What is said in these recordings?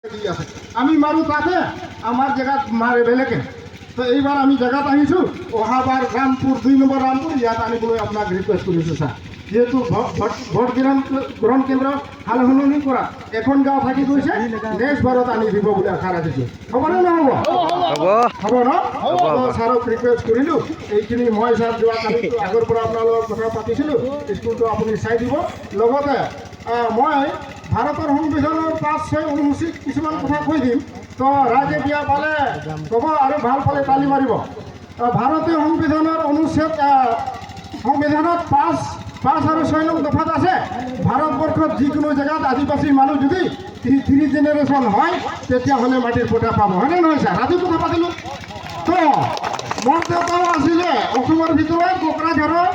আমি মাৰু তাতে আমাৰ জায়গাত মাৰে বেলেগে তো এইবাৰ আমি জায়গাত আহিছোঁ অহাবাৰ ৰামপুৰ 2 নম্বৰ ৰামপুৰ ইয়াত আনিবলৈ আপোনাক ৰিকুৱেষ্ট কৰিছোঁ ছাৰ যেহেতু ভোট গ্ৰহণ কেন্দ্ৰ হাল সলনি কৰা এখন গাঁও থাকি গৈছে নেক্সট বাৰত আনি দিব বুলি আশা ৰাখিছোঁ হ'বনে নহ'ব হ'ব ন ছাৰক ৰিকুৱেষ্ট কৰিলোঁ এইখিনি মই ছাৰ যোৱাকালি আগৰ পৰা আপোনালোকৰ কথা পাতিছিলোঁ স্কুলটো আপুনি চাই দিব লগতে মই ভাৰতৰ সংবিধানৰ 5-6 অনুসূচীত কিছুমান কথা কৈ দিম তো ৰাইজে বিয়া পালে ক'ব আৰু ভাল পালে তালি মাৰিব ভাৰতীয় সংবিধানৰ অনুচ্ছেদ সংবিধানত 5 আৰু 6 নং দফাত আছে ভাৰতবৰ্ষত যিকোনো জেগাত আদিবাসী মানুহ যদি 3 জেনেৰেশ্যন হয় তেতিয়াহ'লে মাটিৰ পট্টা পাব হয়নে নহয় ছাৰ আজি কথা পাতিলোঁ তো মোৰ দেউতাও আছিলে অসমৰ ভিতৰত কোকৰাঝাৰৰ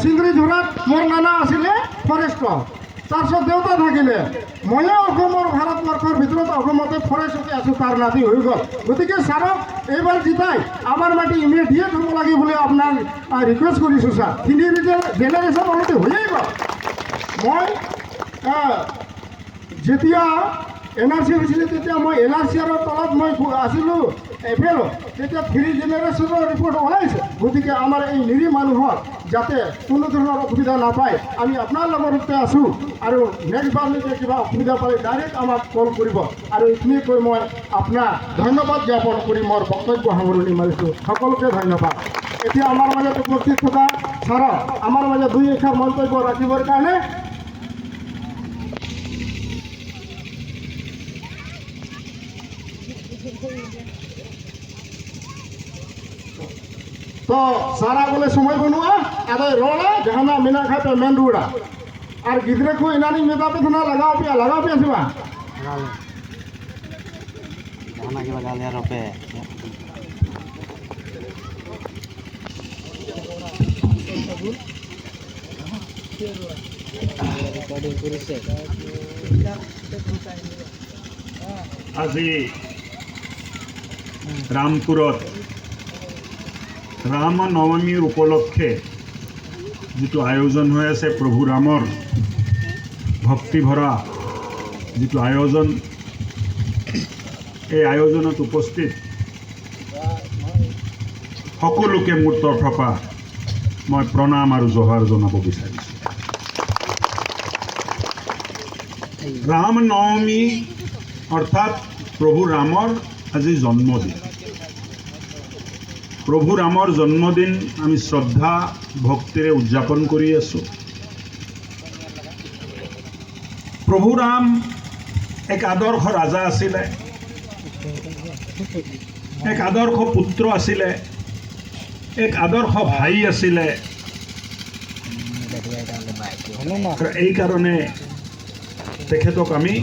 চিংৰিঝৰাত মোৰ নানা আছিলে ফৰেষ্টৰ তাৰপিছত দেউতা থাকিলে ময়ো অসমৰ ভাৰতবৰ্ষৰ ভিতৰত অসমতে ফৰেষ্টতে আছোঁ তাৰ নাতি হৈ গ'ল গতিকে ছাৰক এইবাৰ জিতাই আমাৰ মাটি ইমিডিয়েট হ'ব লাগে বুলি আপোনাক ৰিকুৱেষ্ট কৰিছোঁ ছাৰ 3 জেনেৰেশ্যন অলৰেডি হৈয়ে গ'ল মই যেতিয়া NRC হৈছিলে তেতিয়া মই NRCৰ তলত মই আছিলোঁ এফেলো তেতিয়া 3 জেনেৰেশ্যনৰ ৰিপৰ্ট ওলাইছে গতিকে আমাৰ এই নিৰী মানুহৰ যাতে কোনো ধৰণৰ অসুবিধা নাপায় আমি আপোনাৰ লগতে আছোঁ আৰু নেক্সট বাৰ যদি কিবা অসুবিধা পালে ডাইৰেক্ট আমাক কল কৰিব আৰু এইখিনি কৈ মই আপোনাক ধন্যবাদ জ্ঞাপন কৰি মোৰ বক্তব্য সামৰণি মাৰিছোঁ সকলোকে ধন্যবাদ এতিয়া আমাৰ মাজত উপস্থিত থকা ছাৰক আমাৰ মাজত 2 এষাৰ মন্তব্য ৰাখিবৰ কাৰণে तो सारा बोले समय बनवा अरे रोड़ा जहाना मीना खाते मेन रोड़ा और गिदरे को इनानी मेदा पे थना लगाओ पे सिवा जहाना के लगा ले रुपए আজি ৰামপুৰত ৰাম নৱমীৰ উপলক্ষে যিটো আয়োজন হৈ আছে প্ৰভু ৰামৰ ভক্তি ভৰা যিটো আয়োজন এই আয়োজনত উপস্থিত সকলোকে মোৰ তৰফৰ পৰা মই প্ৰণাম আৰু জোহাৰ জনাব বিচাৰিছোঁ ৰাম নৱমী অৰ্থাৎ প্ৰভু ৰামৰ আজি জন্মদিন প্ৰভু ৰামৰ জন্মদিন আমি শ্ৰদ্ধা ভক্তিৰে উদযাপন কৰি আছোঁ প্ৰভু ৰাম এক আদৰ্শ ৰাজা আছিলে এক আদৰ্শ পুত্ৰ আছিলে এক আদৰ্শ ভাই আছিলে এই কাৰণে তেখেতক আমি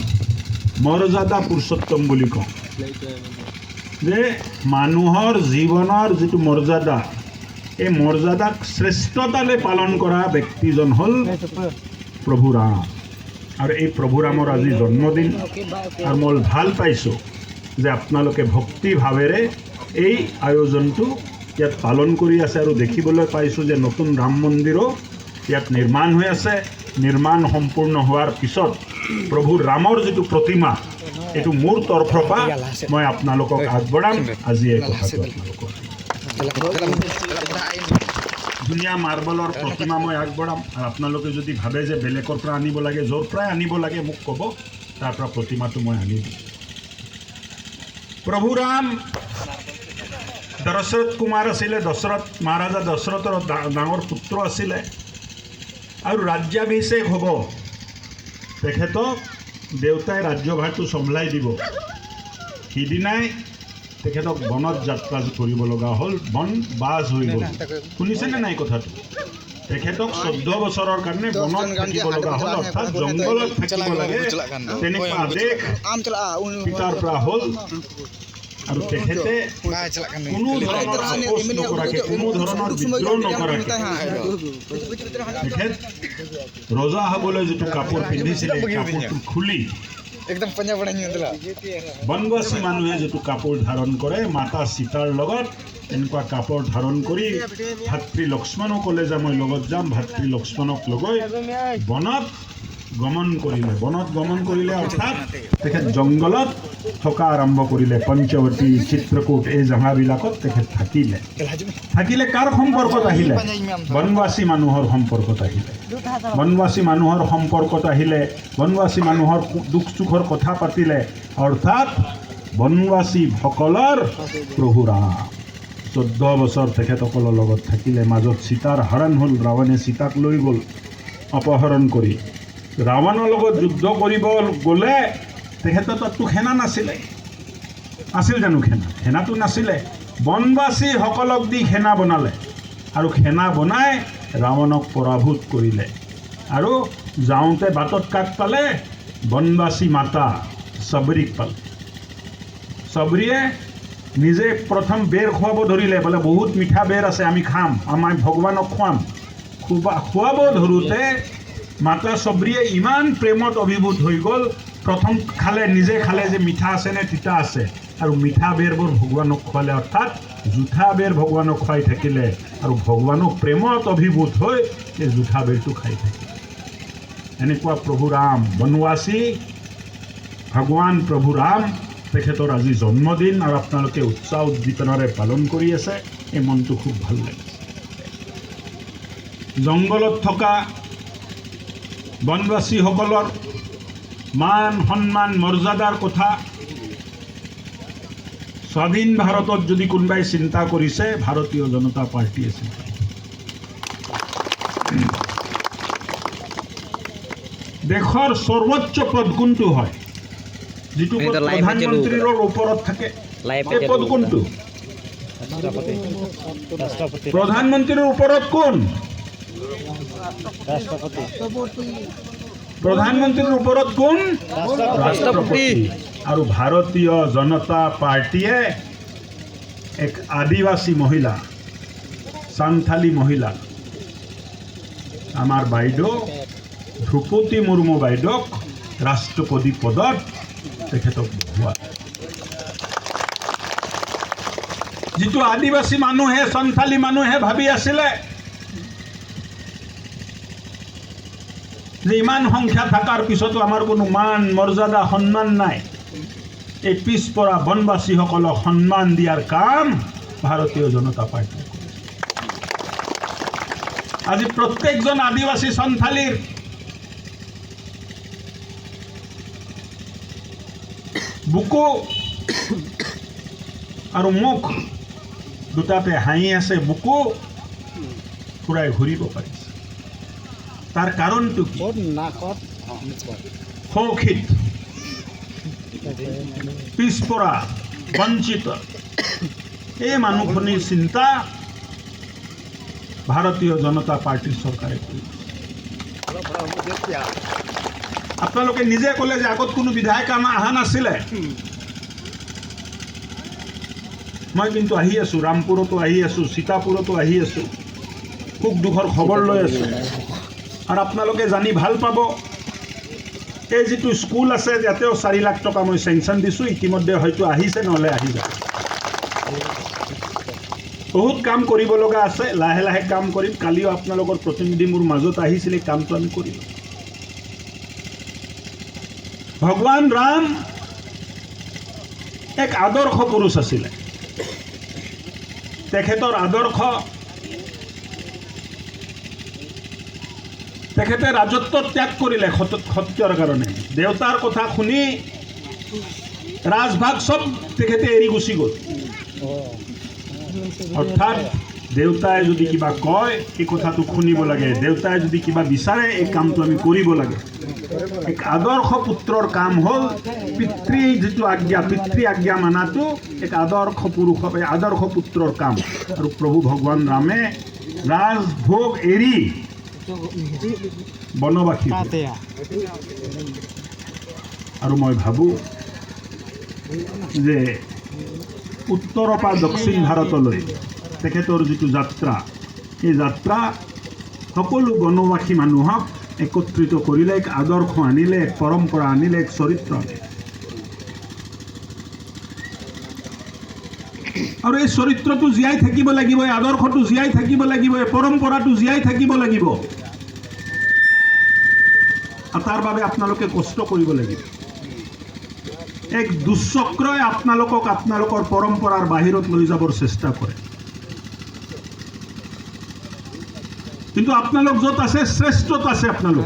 মৰ্যাদা পুৰুষোত্তম বুলি কওঁ যে মানুহৰ জীৱনৰ যিটো মৰ্যাদা এই মৰ্যাদাক শ্ৰেষ্ঠতাৰে পালন কৰা ব্যক্তিজন হ'ল প্ৰভু ৰাম আৰু এই প্ৰভু ৰামৰ আজি জন্মদিন আৰু মই ভাল পাইছোঁ যে আপোনালোকে ভক্তি ভাৱেৰে এই আয়োজনটো ইয়াত পালন কৰি আছে আৰু দেখিবলৈ পাইছোঁ যে নতুন ৰাম মন্দিৰো ইয়াত নিৰ্মাণ হৈ আছে নিৰ্মাণ সম্পূৰ্ণ হোৱাৰ পিছত প্ৰভু ৰামৰ যিটো প্ৰতিমা এইটো মোৰ তৰফৰ পৰা মই আপোনালোকক আগবঢ়াম আজি এই কথাটো আপোনালোকক ধুনীয়া মাৰ্বলৰ প্ৰতিমা মই আগবঢ়াম আৰু আপোনালোকে যদি ভাবে যে বেলেগৰ পৰা আনিব লাগে য'ৰ পৰাই আনিব লাগে মোক ক'ব তাৰ পৰা প্ৰতিমাটো মই আনি দিম প্ৰভু ৰাম দশৰথ কুমাৰ আছিলে মহাৰাজা দশৰথৰ ডাঙৰ পুত্ৰ আছিলে আৰু ৰাজ্যাভিষেক হ'ব তেখেতক দেউতাই ৰাজ্যভাৰটো চম্ভালাই দিব সিদিনাই তেখেতক বনত যাত্ৰা কৰিব লগা হ'ল বনবাস হৈ গ'ল শুনিছেনে নাই কথাটো তেখেতক 14 বছৰৰ কাৰণে বনত থাকিব লগা হ'ল অৰ্থাৎ জংঘলত থাকিব লাগে তেনেকুৱা আদেশ পিতাৰ পৰা হ'ল আৰু তেখেতে কোনো ধৰণৰ আপোচ নকৰাকৈ কোনো ধৰণৰ বিদ্ৰোহ নকৰাকৈ তেখেত ৰজা হ'বলৈ যিটো কাপোৰ পিন্ধিছিলে কাপোৰটো খুলি एकदम पंजा बड़ा नहीं होता বনবাসী মানুহে যিটো কাপোৰ ধাৰণ কৰে মাতা সীতাৰ লগত এনেকুৱা কাপোৰ ধাৰণ কৰি ভাতৃ লক্ষ্মণক ক'লে যে মই লগত যাম ভাতৃ লক্ষ্মণক লৈ বনত গমন কৰিলে, বনত গমন কৰিলে অৰ্থাৎ তেখেত জংগলত থকা আৰম্ভ কৰিলে। পঞ্চৱতী, চিত্ৰকূট এই জেগাবিলাকত তেখেত থাকিলে কাৰ সম্পৰ্কত আহিলে? বনবাসী মানুহৰ সম্পৰ্কত আহিলে। বনবাসী মানুহৰ সম্পৰ্কত আহিলে, বনবাসী মানুহৰ দুখ সুখৰ কথা পাতিলে, অৰ্থাৎ বনবাসীসকলৰ প্ৰভু ৰাম 14 বছৰ তেখেতসকলৰ লগত থাকিলে। মাজত সীতাৰ হৰণ হ'ল, ৰাৱণে সীতাক লৈ গ'ল অপহৰণ কৰি। ৰাৱণৰ লগত যুদ্ধ কৰিব গ'লে তেখেতৰ তাততো সেনা নাছিলে, আছিল জানো সেনা? সেনাটো নাছিলে। বনবাসীসকলক দি সেনা বনালে আৰু সেনা বনাই ৰাৱণক পৰাভূত কৰিলে। আৰু যাওঁতে বাটত কাক পালে? বনবাসী মাতা সবৰীক পালে। সবৰীয়ে নিজে প্ৰথম বেৰ খুৱাব ধৰিলে, বোলে বহুত মিঠা বেৰ আছে, আমি খাম, আমাৰ ভগৱানক খুৱাম। খুৱাব ধৰোঁতে মাতা সবৰীয়ে ইমান প্ৰেমত অভিভূত হৈ গ'ল, প্ৰথম খালে, নিজে খালে যে মিঠা আছে নে তিতা আছে, আৰু মিঠা বেৰবোৰ ভগৱানক খুৱালে, অৰ্থাৎ জুঠা বেৰ ভগৱানক খুৱাই থাকিলে আৰু ভগৱানক প্ৰেমত অভিভূত হৈ এই জুঠা বেৰটো খাই থাকিলে। এনেকুৱা প্ৰভু ৰাম, বনবাসী ভগৱান প্ৰভু ৰাম, তেখেতৰ আজি জন্মদিন আৰু আপোনালোকে উৎসাহ উদ্দীপনাৰে পালন কৰি আছে। এই মনটো খুব ভাল লাগিছে। জংগলত থকা বনবাসীসকলৰ মান সন্মান মৰ্যাদাৰ কথা স্বাধীন ভাৰতত যদি কোনোবাই চিন্তা কৰিছে, ভাৰতীয় জনতা পাৰ্টীয়ে চিন্তা। দেশৰ সৰ্বোচ্চ পদ কোনটো হয়? যিটো পদ প্ৰধানমন্ত্ৰীৰ ওপৰত থাকে, এই পদ কোনটো? প্ৰধানমন্ত্ৰীৰ ওপৰত কোন? প্ৰধানমন্ত্ৰীৰ ওপৰত কোন? ৰাষ্ট্ৰপতি। আৰু ভাৰতীয় জনতা পাৰ্টীয়ে এক আদিবাসী মহিলা, সান্থালী মহিলা, আমাৰ বাইদেউ ধ্ৰুপদী মুৰ্মু বাইদেউক ৰাষ্ট্ৰপতি পদত তেখেতক বহোৱা। যিটো আদিবাসী মানুহে, সান্থালী মানুহে ভাবি আছিলে যে ইমান সংখ্যা থকাৰ পিছতো আমাৰ কোনো মান মৰ্যাদা সন্মান নাই, এই পিছপৰা বনবাসীসকলক সন্মান দিয়াৰ কাম ভাৰতীয় জনতা পাৰ্টীয়ে কৰিছে। আজি প্ৰত্যেকজন আদিবাসী সান্থালীৰ বুকু আৰু মুখ দুটাতে হাঁহি আছে, বুকু ফুৰাই ঘূৰিব পাৰিছে। তাৰ কাৰণটো কি? শৌখিত, পিছপৰা, বঞ্চিত এই মানুহখিনিৰ চিন্তা ভাৰতীয় জনতা পাৰ্টীৰ চৰকাৰে কৰিছে। আপোনালোকে নিজে ক'লে যে আগত কোনো বিধায়ক অহা নাছিলে। মই কিন্তু আহি আছোঁ, ৰামপুৰতো আহি আছোঁ, সীতাপুৰতো আহি আছোঁ, সুখ দুখৰ খবৰ লৈ আছোঁ। আৰু আপোনালোকে জানি ভাল পাব, এই যিটো স্কুল আছে ইয়াতেও 4 লাখ টকা মই চেংচন দিছোঁ, ইতিমধ্যে হয়তো আহিছে, নহ'লে আহি যাব। বহুত কাম কৰিব লগা আছে, লাহে লাহে কাম কৰিম। কালিও আপোনালোকৰ প্ৰতিনিধি মোৰ মাজত আহিছিলে, কামটো আমি কৰিম। ভগৱান ৰাম এক আদৰ্শ পুৰুষ আছিলে। তেখেতৰ আদৰ্শ, তেখেতে ৰাজত্ব ত্যাগ কৰিলে সত্যৰ কাৰণে। দেউতাৰ কথা শুনি ৰাজভাগ চব তেখেতে এৰি গুচি গ'ল। অৰ্থাৎ দেউতাই যদি কিবা কয় এই কথাটো শুনিব লাগে, দেউতাই যদি কিবা বিচাৰে এই কামটো আমি কৰিব লাগে। এক আদৰ্শ পুত্ৰৰ কাম হ'ল পিতৃ যিটো আজ্ঞা, পিতৃ আজ্ঞা মানাটো এক আদৰ্শ পুৰুষ, আদৰ্শ পুত্ৰৰ কাম। আৰু প্ৰভু ভগৱান ৰামে ৰাজভোগ এৰি বনবাসী। আৰু মই ভাবোঁ যে উত্তৰৰ পৰা দক্ষিণ ভাৰতলৈ তেখেতৰ যিটো যাত্ৰা, এই যাত্ৰা সকলো বনবাসী মানুহক একত্ৰিত কৰিলে, এক আদৰ্শ আনিলে, এক পৰম্পৰা আনিলে, এক চৰিত্ৰ আনিলে। আৰু এই চৰিত্ৰটো জীয়াই থাকিব লাগিব, এই আদৰ্শটো জীয়াই থাকিব লাগিব, এই পৰম্পৰাটো জীয়াই থাকিব লাগিব। আৰু তাৰ বাবে আপোনালোকে কষ্ট কৰিব লাগিব। এক দুশ্চক্ৰই আপোনালোকক আপোনালোকৰ পৰম্পৰাৰ বাহিৰত লৈ যাবৰ চেষ্টা কৰে, কিন্তু আপোনালোক য'ত আছে শ্ৰেষ্ঠত আছে। আপোনালোক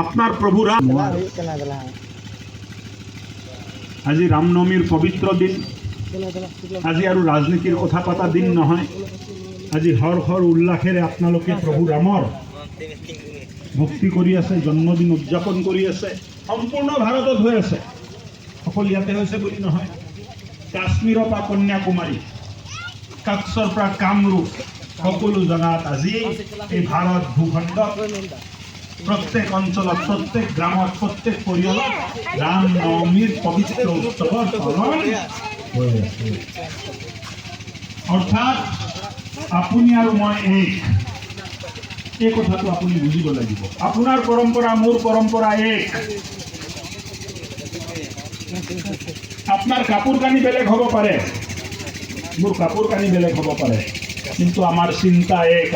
আপোনাৰ প্ৰভু ৰাম। আজি ৰামনৱমীৰ পবিত্ৰ দিন, আজি আৰু ৰাজনীতিৰ কথা পতা দিন নহয়। আজি হৰ্ষৰ উল্লাসেৰে আপোনালোকে প্ৰভু ৰামৰ ভক্তি কৰি আছে, জন্মদিন উদযাপন কৰি আছে। সম্পূৰ্ণ ভাৰতত হৈ আছে, অকল ইয়াতে হৈছে বুলি নহয়। কাশ্মীৰৰ পৰা কন্যাকুমাৰী, কাছৰ পৰা কামৰূপ, সকলো জেগাত আজি এই ভাৰত ভূখণ্ডত প্ৰত্যেক অঞ্চলত, প্ৰত্যেক গ্ৰামত, প্ৰত্যেক পৰিয়ালত ৰাম নৱমীৰ পবিত্ৰ উৎসৱৰ পালন হৈ আছে। অৰ্থাৎ আপুনি আৰু মই এই কথাটো আপুনি বুজিব লাগিব। আপোনাৰ পৰম্পৰা, মোৰ পৰম্পৰা এক। আপোনাৰ কাপোৰ কানি বেলেগ হ'ব পাৰে, মোৰ কাপোৰ কানি বেলেগ হ'ব পাৰে, কিন্তু আমাৰ চিন্তা এক।